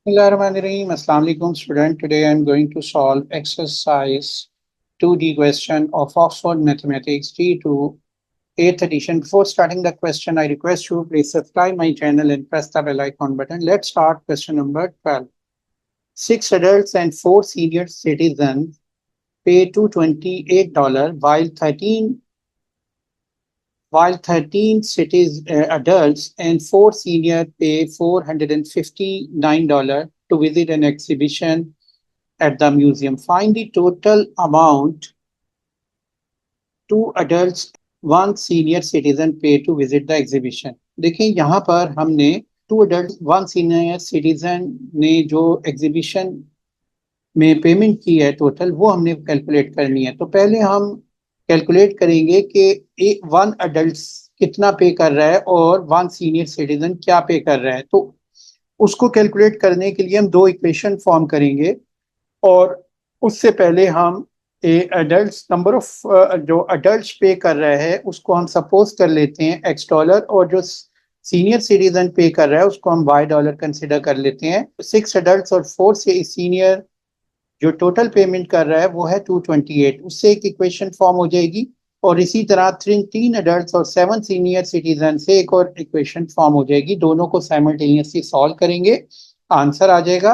Bismillahirrahmanirrahim. Assalamu alaikum student. Today I am going to solve exercise 2D question of Oxford Mathematics D2 8th edition. Before starting the question, I request you please subscribe my channel and press the bell icon button. Let's start question number 12. Six adults and four senior citizens pay $228 while 13 cities adults and four senior pay $459 to visit an exhibition at the museum. Find the total amount two adults one senior citizen pay to visit the exhibition. देखिए यहाँ पर हमने two adult one senior citizen ने जो exhibition में payment की है total वो हमने कैलकुलेट करनी है। तो पहले हम कैलकुलेट करेंगे कि वन अडल्ट कितना पे कर रहा है और वन सीनियर सिटीजन क्या पे कर रहा है। तो उसको कैलकुलेट करने के लिए हम दो इक्वेशन फॉर्म करेंगे और उससे पहले हम एडल्ट नंबर ऑफ जो अडल्ट पे कर रहा है उसको हम सपोज कर लेते हैं $X और जो सीनियर सिटीजन पे कर रहा है उसको हम $Y कंसिडर कर लेते हैं। सिक्स अडल्ट और फोर से सीनियर जो टोटल पेमेंट कर रहा है वो है 228, उससे एक इक्वेशन फॉर्म हो जाएगी। और इसी तरह तीन अडल्ट और सेवन सीनियर सिटीजन से एक और इक्वेशन फॉर्म हो जाएगी। दोनों को साइमल्टेनियसली सॉल्व करेंगे, आंसर आ जाएगा।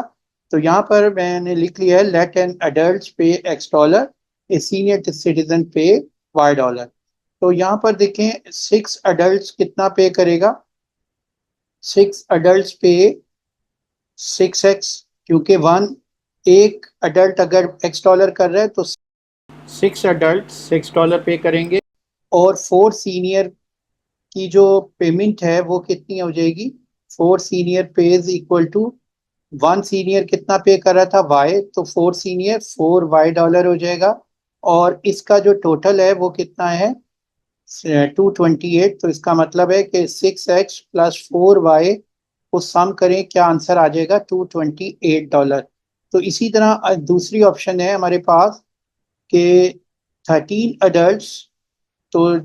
तो यहाँ पर मैंने लिख लिया है लेट एन अडल्ट पे $X, ए सीनियर सिटीजन पे $Y। तो यहाँ पर देखें सिक्स अडल्ट कितना पे करेगा, सिक्स अडल्ट पे 6x, क्योंकि वन एक अडल्ट अगर $X कर रहा है तो सिक्स अडल्ट $6 पे करेंगे। और फोर सीनियर की जो पेमेंट है वो कितनी हो जाएगी, four senior pays equal to one senior कितना पे कर रहा था Y, तो फोर सीनियर $4 हो जाएगा। और इसका जो टोटल है वो कितना है 228। तो इसका मतलब है कि 6x प्लस 4y को सम करें, क्या आंसर आ जाएगा $228। तो इसी तरह दूसरी ऑप्शन है हमारे पास कि 13 अडल्ट तो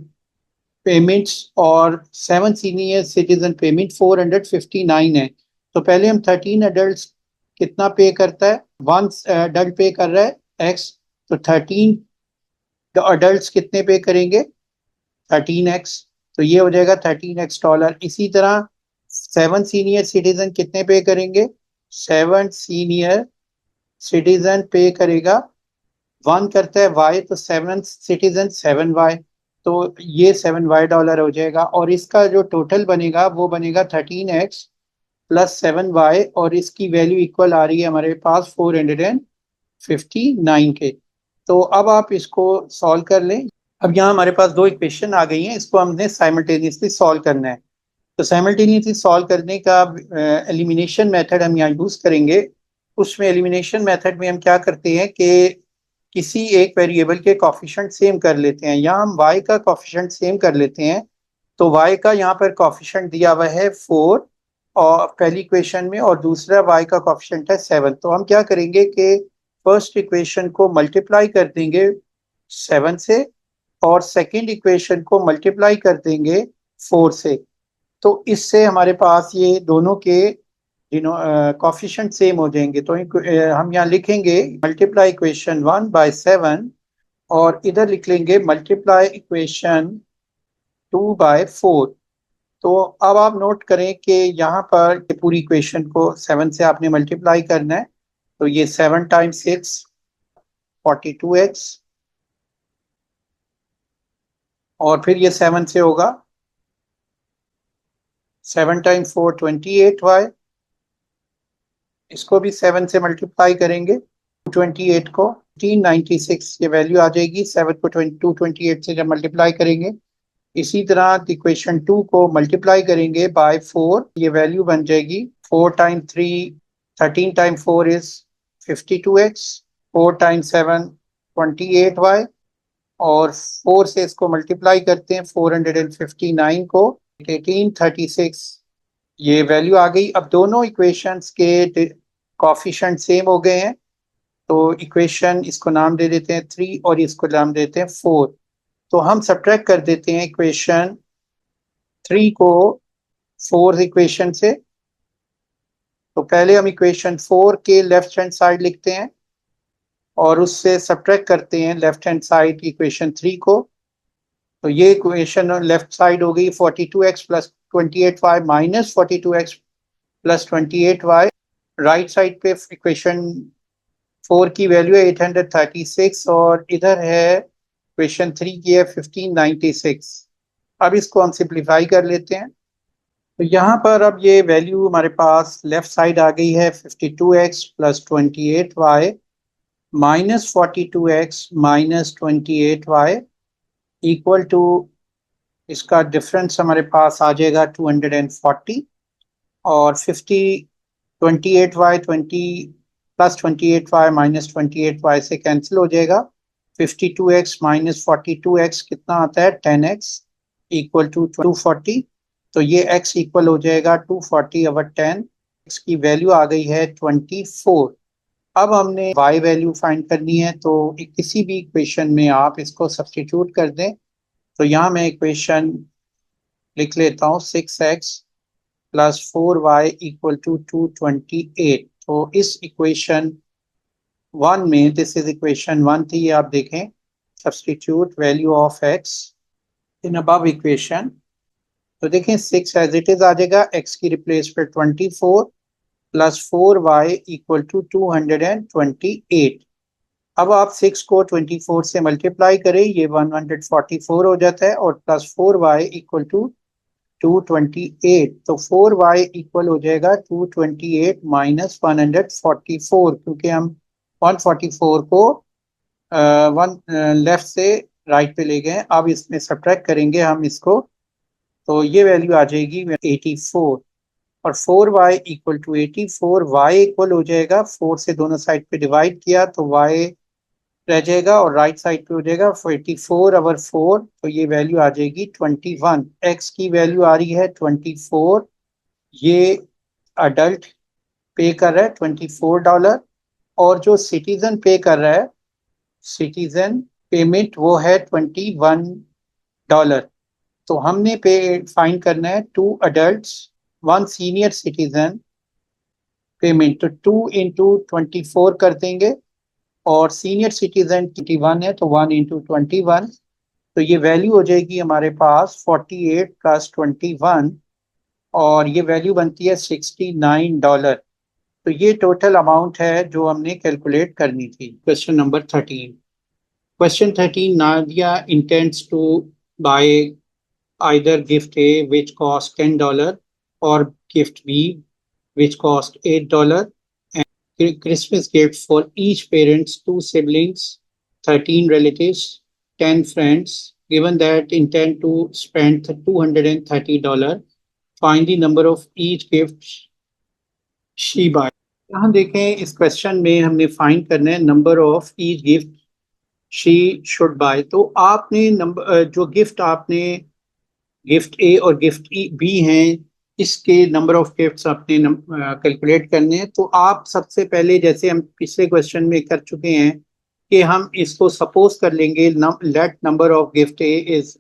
पेमेंट्स और सेवन सीनियर सिटीजन पेमेंट 459 है। तो पहले हम 13 अडल्ट कितना पे करता है, वन अडल्ट पे कर रहा है X, तो 13 अडल्ट कितने पे करेंगे 13x, तो ये हो जाएगा $13। इसी तरह सेवन सीनियर सिटीजन कितने पे करेंगे, सेवन सीनियर सिटीजन पे करेगा, वन करता है Y, तो सेवन सिटीजन $7, तो ये $7 हो जाएगा। और इसका जो टोटल बनेगा वो बनेगा 13x प्लस 7y, और इसकी वैल्यू इक्वल आ रही है हमारे पास 459 के। तो अब आप इसको सॉल्व कर लें। अब यहाँ हमारे पास दो इक्वेशन आ गई हैं, इसको हमने साइमल्टेनियसली सॉल्व करना है। तो साइमल्टेनियसली सॉल्व करने का एलिमिनेशन मेथड हम यहाँ यूज करेंगे। उसमें एलिमिनेशन मेथड में हम क्या करते हैं कि किसी एक वेरिएबल के कॉफिशेंट सेम कर लेते हैं। यहाँ हम y का कॉफिशेंट सेम कर लेते हैं। तो y का यहाँ पर कॉफिशेंट दिया हुआ है 4 और पहली इक्वेशन में, और दूसरा y का कॉफिशेंट है 7। तो हम क्या करेंगे कि फर्स्ट इक्वेशन को मल्टीप्लाई कर देंगे 7 से और सेकंड इक्वेशन को मल्टीप्लाई कर देंगे 4 से। तो इससे हमारे पास ये दोनों के कॉफिशेंट सेम हो जाएंगे। तो हम यहाँ लिखेंगे मल्टीप्लाई इक्वेशन 1/7 और इधर लिख लेंगे मल्टीप्लाई इक्वेशन 2/4। तो अब आप नोट करें कि यहाँ पर पूरी इक्वेशन को 7 से आपने मल्टीप्लाई करना है। तो ये 7 टाइम्स 6 42x, और फिर ये 7 से होगा 7 टाइम्स 4 28y, इसको भी 7 से मल्टीप्लाई करेंगे 228 को 396 ये वैल्यू आ जाएगी। 7 को 228 से जब मल्टीप्लाई करेंगे, इसी तरह इक्वेशन 2 को मल्टीप्लाई करेंगे बाय 4, ये वैल्यू बन जाएगी 4 time 3 13 time 4 is 52x, 4 time 7 28y, और 4 से इसको मल्टीप्लाई करते हैं 459 को 1836, ये वैल्यू आ गई। अब दोनों इक्वेशंस के कॉफिशेंट सेम हो गए हैं, तो इक्वेशन इसको नाम दे देते हैं 3 और इसको नाम देते हैं 4। तो हम सब्ट्रैक्ट कर देते हैं इक्वेशन 3 को 4 इक्वेशन से, तो पहले हम इक्वेशन 4 के लेफ्ट हैंड साइड लिखते हैं और उससे सब्ट्रैक्ट करते हैं लेफ्ट हैंड साइड इक्वेशन 3 को। तो ये इक्वेशन लेफ्ट साइड हो गई 42x plus 28y minus 42x plus 28y। Right side पे इक्वेशन 4 की वैल्यू है 836 और इधर है इक्वेशन 3 की है 1596। अब इसको हम सिंप्लीफाई कर लेते हैं। तो यहाँ पर अब ये वैल्यू हमारे पास लेफ्ट साइड आ गई है 52x plus 28y minus 42x minus 28y equal to, इसका डिफरेंस हमारे पास आ जाएगा 240 और 28y 20 plus 28y minus 28y से कैंसिल हो जाएगा। 52x माइनस 42x कितना आता है 10x इक्वल टू 240। तो ये x इक्वल हो जाएगा 240 ओवर 10। x की वैल्यू आ गई है 24। अब हमने y वैल्यू फाइंड करनी है, तो किसी भी इक्वेशन में आप इसको सब्स्टिट्यूट कर दें। तो यहाँ मैं इक्वेशन लिख लेता हूँ 6x plus 4y equal to 228। तो इस इक्वेशन 1 में, दिस इज इक्वेशन 1 थी, आप देखें substitute value of x in above equation. तो देखें 6 एज इट इज आ जाएगा, x की रिप्लेस पे 24 प्लस 4y इक्वल टू 228। अब आप 6 को 24 से मल्टीप्लाई करें, ये 144 हो जाता है और प्लस 4y इक्वल टू 228। तो 4y इक्वल हो जाएगा 228 माइनस 144, क्योंकि हम 144 को वन लेफ्ट से राइट पे ले गए। अब इसमें सब्ट्रैक्ट करेंगे हम इसको, तो ये वैल्यू आ जाएगी 84 और 4y equal to 84। y equal हो जाएगा 4 से दोनों साइड पे डिवाइड किया तो y रह जाएगा और राइट साइड पे हो जाएगा 44 ओवर 4। तो ये वैल्यू आ जाएगी 21। x की वैल्यू आ रही है 24। ये अडल्ट पे कर रहा है $24 और जो सिटीजन पे कर रहा है, सिटीजन पेमेंट वो है $21। तो हमने पे फाइंड करना है 2 अडल्ट 1 सीनियर सिटीजन पेमेंट। तो 2 इंटू 24 कर देंगे और सीनियर सिटीजन 21 है तो 1 इंटू 21। तो ये वैल्यू हो जाएगी हमारे पास 48 प्लस 21 और ये वैल्यू बनती है $69। तो ये टोटल अमाउंट है जो हमने कैलकुलेट करनी थी। Question number 13। Question 13, Nadia intends to buy either gift A which cost $10 or gift B which cost $8 and Christmas gift for each parents, 2 siblings, 13 relatives, 10 friends. Given that intend to spend $230, find the number of each gift she buy. यहाँ देखें इस question में हमने find करना है number of each gift she should buy. तो आपने number जो गिफ्ट आपने गिफ्ट ए और गिफ्ट बी हैं, इसके नंबर ऑफ गिफ्ट्स आपने कैलकुलेट करने हैं। तो आप सबसे पहले, जैसे हम पिछले क्वेश्चन में कर चुके हैं, कि हम इसको सपोज कर लेंगे let number of gift A is,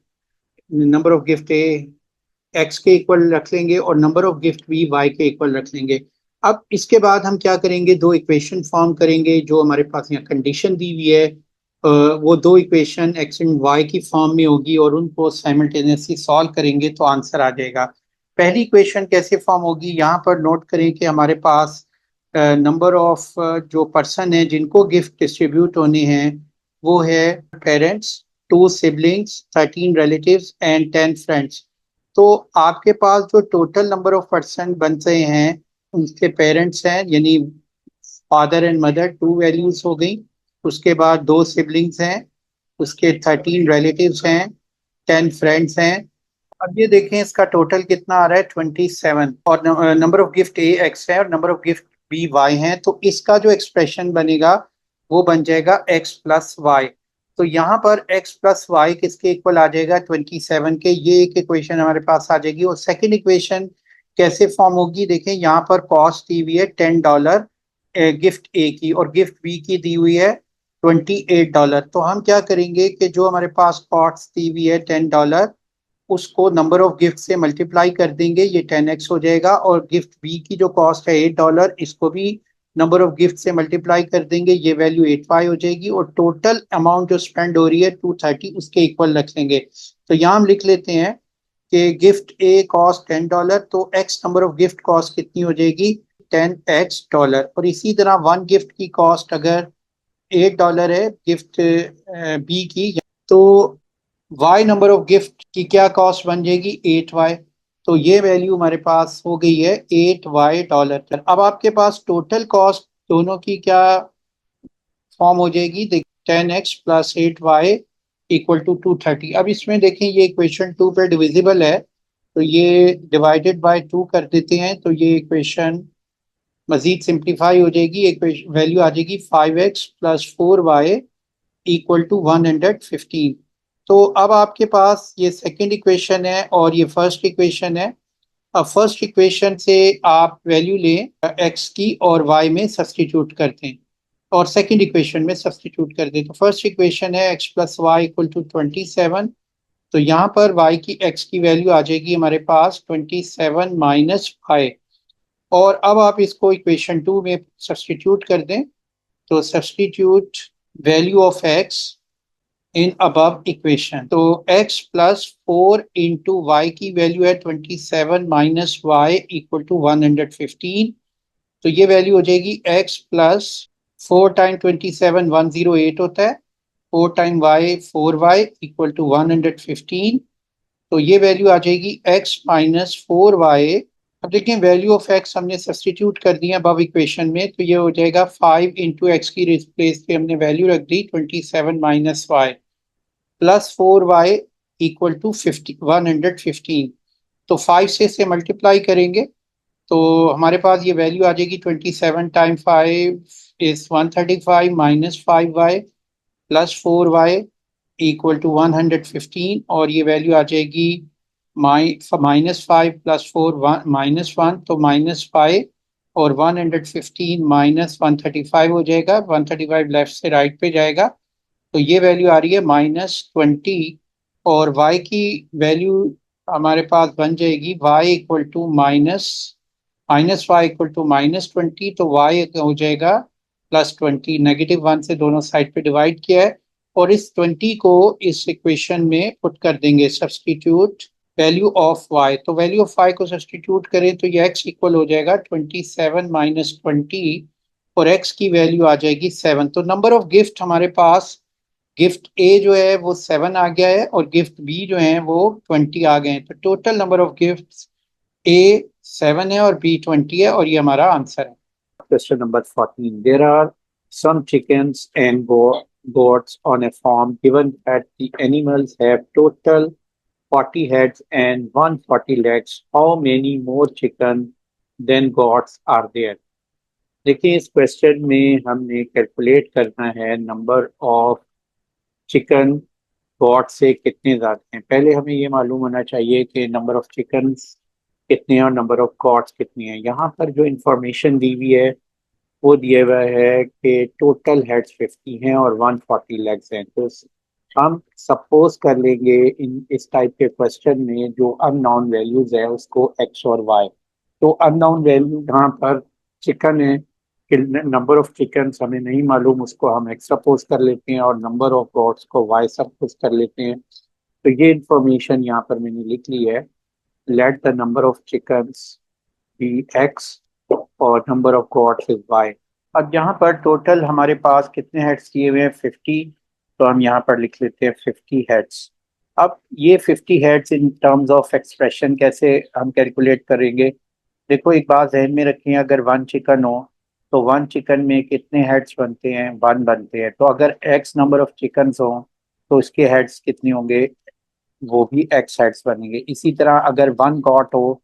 number of gift A X के इक्वल रख लेंगे और number of gift B Y के इक्वल रख लेंगे। अब इसके बाद हम क्या करेंगे, 2 इक्वेशन फॉर्म करेंगे जो हमारे पास यहाँ कंडीशन दी हुई है। वो 2 इक्वेशन एक्स एंड वाई की फॉर्म में होगी और उनको साइमल्टेनियसली सॉल्व करेंगे तो आंसर आ जाएगा। पहली इक्वेशन कैसे फॉर्म होगी, यहाँ पर नोट करें कि हमारे पास नंबर ऑफ जो पर्सन है जिनको गिफ्ट डिस्ट्रीब्यूट होने हैं वो है parents, 2 siblings, 13 relatives and 10 friends. तो आपके पास जो टोटल नंबर ऑफ पर्सन बन रहे हैं उनके पेरेंट्स हैं, यानी फादर एंड मदर, 2 वैल्यूज हो गई। उसके बाद 2 सिबलिंग्स हैं, उसके 13 रिलेटिव्स हैं, 10 फ्रेंड्स हैं। अब ये देखें इसका टोटल कितना आ रहा है 27 और number of gift A X है और number of gift B Y है। तो इसका जो एक्सप्रेशन बनेगा वो बन जाएगा एक्स प्लस वाई। तो यहाँ पर x प्लस वाई किसके इक्वल आ जाएगा 27 के। ये एक इक्वेशन हमारे पास आ जाएगी। और सेकंड इक्वेशन कैसे फॉर्म होगी, देखें यहाँ पर कॉस्ट दी हुई है $10 गिफ्ट ए की और गिफ्ट बी की दी हुई है $28। तो हम क्या करेंगे कि जो हमारे पास कॉस्ट दी हुई है $10 उसको नंबर ऑफ गिफ्ट से मल्टीप्लाई कर देंगे, ये 10x हो जाएगा। और गिफ्ट बी की जो कॉस्ट है $8, इसको भी नंबर ऑफ गिफ्ट से मल्टीप्लाई कर देंगे, ये वैल्यू 85 हो जाएगी। और टोटल अमाउंट जो स्पेंड हो रही है 230 उसके इक्वल रख लेंगे। तो यहाँ हम लिख लेते हैं कि गिफ्ट ए कॉस्ट $10, तो x number of gift cost कितनी हो जाएगी, $10x। और इसी तरह वन गिफ्ट की कॉस्ट अगर $8 है गिफ्ट बी की, तो वाई नंबर ऑफ गिफ्ट की क्या कॉस्ट बन जाएगी, 8y। तो ये वैल्यू हमारे पास हो गई है $8। अब आपके पास टोटल कॉस्ट दोनों की क्या फॉर्म हो जाएगी, देखिए 10x plus 8y equal to 230। अब इसमें देखें ये इक्वेशन 2 पे डिविजिबल है, तो ये डिवाइडेड बाय 2 कर देते हैं, तो ये इक्वेशन मजीद सिंप्लीफाई हो जाएगी। एक वैल्यू आ जाएगी 5x plus 4y equal to 115। तो अब आपके पास ये सेकंड इक्वेशन है और ये फर्स्ट इक्वेशन है। अब फर्स्ट इक्वेशन से आप वैल्यू लें x की और y में सब्सटीट्यूट कर दें, और सेकंड इक्वेशन में सब्सटीट्यूट कर दें। तो फर्स्ट इक्वेशन है x plus Y equal to 27। तो यहाँ पर y की x की वैल्यू आ जाएगी हमारे पास 27 माइनस 5। और अब आप इसको इक्वेशन 2 में सब्सटीट्यूट कर दें, तो substitute value of x in above equation, तो x प्लस 4 इंटू वाई की वैल्यू है 27 माइनस वाई इक्वल टू 115। तो ये वैल्यू हो जाएगी x प्लस 4 टाइम 27 108 होता है, 4 time y 4y equal to 115। तो ये वैल्यू आ जाएगी x माइनस 4y। अब देखें वैल्यू ऑफ x हमने सब्सटीट्यूट कर दिया अब इक्वेशन में, तो ये हो जाएगा 5 इंटू एक्स की रिप्लेस पे हमने वैल्यू रख दी 27 minus Y plus 4y equal to 115। तो 5 से मल्टीप्लाई करेंगे तो हमारे पास ये वैल्यू आ जाएगी 27 time 5 is 135 minus 5y plus 4y equal to 115। और ये वैल्यू आ जाएगी माइनस 5 प्लस 4 माइनस 1, तो माइनस 5 और 115 माइनस 135 हो जाएगा, 135 लेफ्ट से राइट पे जाएगा। तो ये वैल्यू आ रही है -20। और y की वैल्यू हमारे पास बन जाएगी y equal to minus Y equal to -20, तो y हो जाएगा +20। -1 से दोनों साइड पे डिवाइड किया है और इस 20 को इस इक्वेशन में पुट कर देंगे, सब्सटीट्यूट वैल्यू ऑफ y। तो वैल्यू ऑफ y को सब्सटीट्यूट करें तो ये x इक्वल हो जाएगा 27 माइनस 20 और x की वैल्यू आ जाएगी 7। तो नंबर ऑफ गिफ्ट हमारे पास गिफ्ट ए जो है वो 7 आ गया है और गिफ्ट बी जो है वो 20 आ गए हैं। तो टोटल नंबर ऑफ गिफ्ट ए 7 है और बी 20 है, और ये हमारा आंसर है। Question number 14. There are some chickens and goats on a farm. Given that the animals have total 40 heads and 140 legs, how many more chicken than goats are there? देखिए इस question में हमने calculate करना है number of chicken got से कितने ज़्यादा हैं। पहले हमें ये मालूम होना चाहिए कि नंबर ऑफ चिकन कितने हैं और नंबर ऑफ गॉट्स कितनी हैं। यहाँ पर जो इंफॉर्मेशन दी हुई है वो दिया हुआ है कि टोटल हेड्स 50 हैं और 140 लेग्स हैं। तो हम सपोज कर लेंगे इन इस टाइप के क्वेश्चन में जो अननोन वैल्यूज है उसको एक्स और वाई। तो अननोन वैल्यू यहाँ पर चिकन है कि नंबर ऑफ चिकन हमें नहीं मालूम, उसको हम एक्स सपोज कर लेते हैं और नंबर ऑफ गॉड्स को वाई सपोज कर लेते हैं। तो ये इंफॉर्मेशन यहाँ पर मैंने लिख ली है। Let the number of chickens be X और number of goats is Y. अब यहाँ पर टोटल हमारे पास कितने हेड्स दिए हुए हैं, 50। तो हम यहाँ पर लिख लेते हैं 50 हेड्स। अब ये 50 heads in terms of expression कैसे हम कैलकुलेट करेंगे, देखो एक बात जहन में रखें, अगर 1 चिकन हो तो 1 चिकन में कितने हेड्स बनते हैं, 1 बनते हैं। तो अगर x नंबर ऑफ चिकन हो तो इसके हेड्स कितने होंगे, वो भी x हेड्स बनेंगे। इसी तरह अगर 1 गॉट हो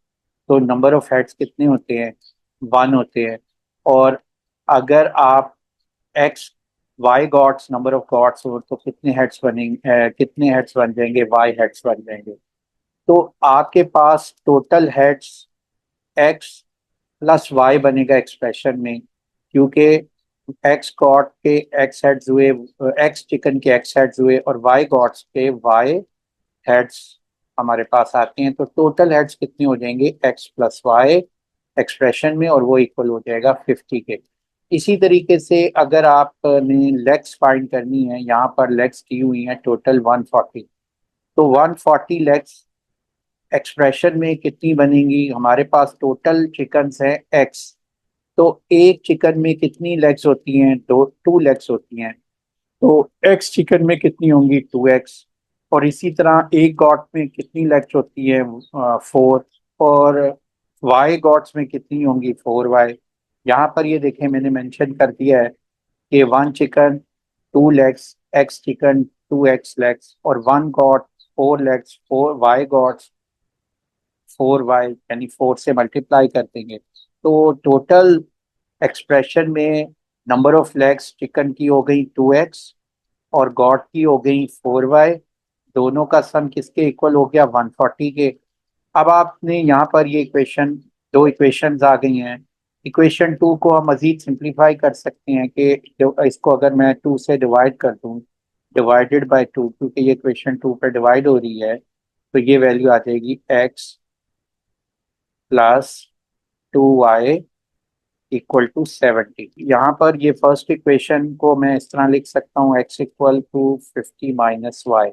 तो नंबर ऑफ हेड्स कितने होते हैं, 1 होते हैं। और अगर आप x y gods number of gods हो तो कितने हेड्स बनेंगे, कितने हेड्स बन जाएंगे, वाई हेड्स बन जाएंगे। तो आपके पास total heads X plus Y बनेगा एक्सप्रेशन में, क्योंकि एक्स गॉड के एक्स हेड्स हुए, एक्स चिकन के एक्स हेड्स हुए और वाई गॉड्स के वाई हेड्स हमारे पास आते हैं तो टोटल हेड्स कितने हो जाएंगे x प्लस वाई एक्सप्रेशन में, और वो इक्वल हो जाएगा 50 के। इसी तरीके से अगर आपने लेग्स फाइंड करनी है, यहाँ पर लेग्स दी हुई हैं टोटल 140, तो 140 लेग्स एक्सप्रेशन में कितनी बनेंगी? हमारे पास टोटल चिकन्स है x, तो एक चिकन में कितनी लेग्स होती हैं? टू लेग्स होती हैं। तो x चिकन में कितनी होंगी? 2x। और इसी तरह एक गॉट में कितनी लेग्स होती है? 4। और y गॉट्स में कितनी होंगी? 4y। यहाँ पर ये देखें मैंने मेंशन कर दिया है कि 1 chicken 2 legs, x chicken 2x legs, और 1 got 4 legs, 4y gots 4y, यानी 4 से मल्टीप्लाई कर देंगे। तो टोटल एक्सप्रेशन में नंबर ऑफ लेग्स चिकन की हो गई 2x और गॉड की हो गई 4y। दोनों का सम किसके इक्वल हो गया? 140 के। अब आपने यहाँ पर ये इक्वेशन, दो इक्वेशंस आ गई हैं। इक्वेशन 2 को हम मजीद सिंप्लीफाई कर सकते हैं कि इसको अगर मैं 2 से डिवाइड कर दूं, डिवाइडेड बाय 2, क्योंकि ये इक्वेशन 2 पे डिवाइड हो रही है, तो ये वैल्यू आ जाएगी x plus 2y equal to 70। यहाँ पर ये फर्स्ट इक्वेशन को मैं इस तरह लिख सकता हूँ, x equal to 50 minus y.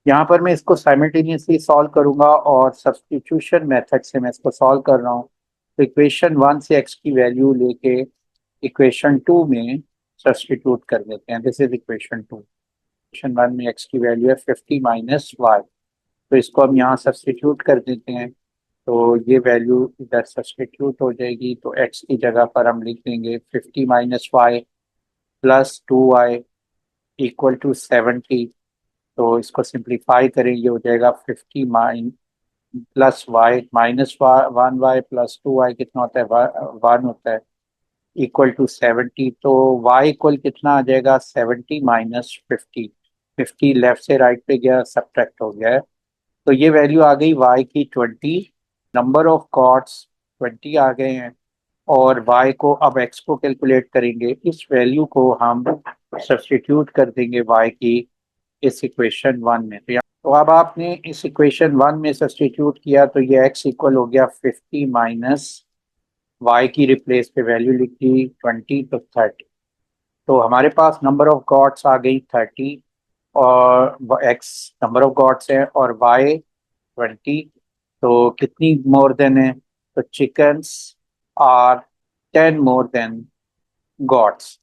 यहाँ पर मैं इसको साइमल्टेनियसली सॉल्व करूंगा और सब्स्टिट्यूशन मेथड से मैं इसको सॉल्व कर रहा हूँ। तो इक्वेशन 1 से x की वैल्यू लेके इक्वेशन 2 में सब्स्टिट्यूट कर देते हैं। This is equation 2। इक्वेशन 1 में x की वैल्यू है 50 माइनस वाई, तो इसको हम यहाँ सब्स्टिट्यूट कर देते हैं। तो ये वैल्यू इधर सब्स्टिट्यूट हो जाएगी, तो x की जगह पर हम लिख देंगे 50 minus Y plus 2y equal to 70। तो इसको सिंप्लीफाई करें, ये हो जाएगा 50 plus Y minus 1y plus 2y कितना होता है? 1 होता है, इक्वल टू 70। तो y इक्वल कितना आ जाएगा? 70 माइनस 50। 50 लेफ्ट से राइट पे गया, सब्ट्रैक्ट हो गया है। तो ये वैल्यू आ गई y की 20। नंबर ऑफ कॉर्ड्स 20 आ गए हैं, और y को अब x को कैलकुलेट करेंगे। इस वैल्यू को हम सब्स्टिट्यूट कर देंगे y की इस इक्वेशन 1 में। तो अब आपने इस इक्वेशन 1 में सब्स्टिट्यूट किया, तो ये x इक्वल हो गया 50 माइनस y की रिप्लेस पे वैल्यू लिख दी 20, तो 30। तो हमारे पास नंबर ऑफ गॉड्स आ गई 30, और x नंबर ऑफ गॉड्स है, और y 20। तो कितनी मोर देन है? तो chickens are 10 more than gods.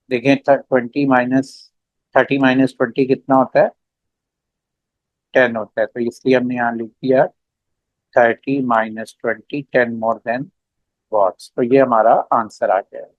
देखें 20 माइनस 30 माइनस 20 कितना होता है? 10 होता है। तो इसलिए हमने यहाँ लिख दिया 30 माइनस 20, 10 मोर देन गॉड्स। तो ये हमारा आंसर आ गया है।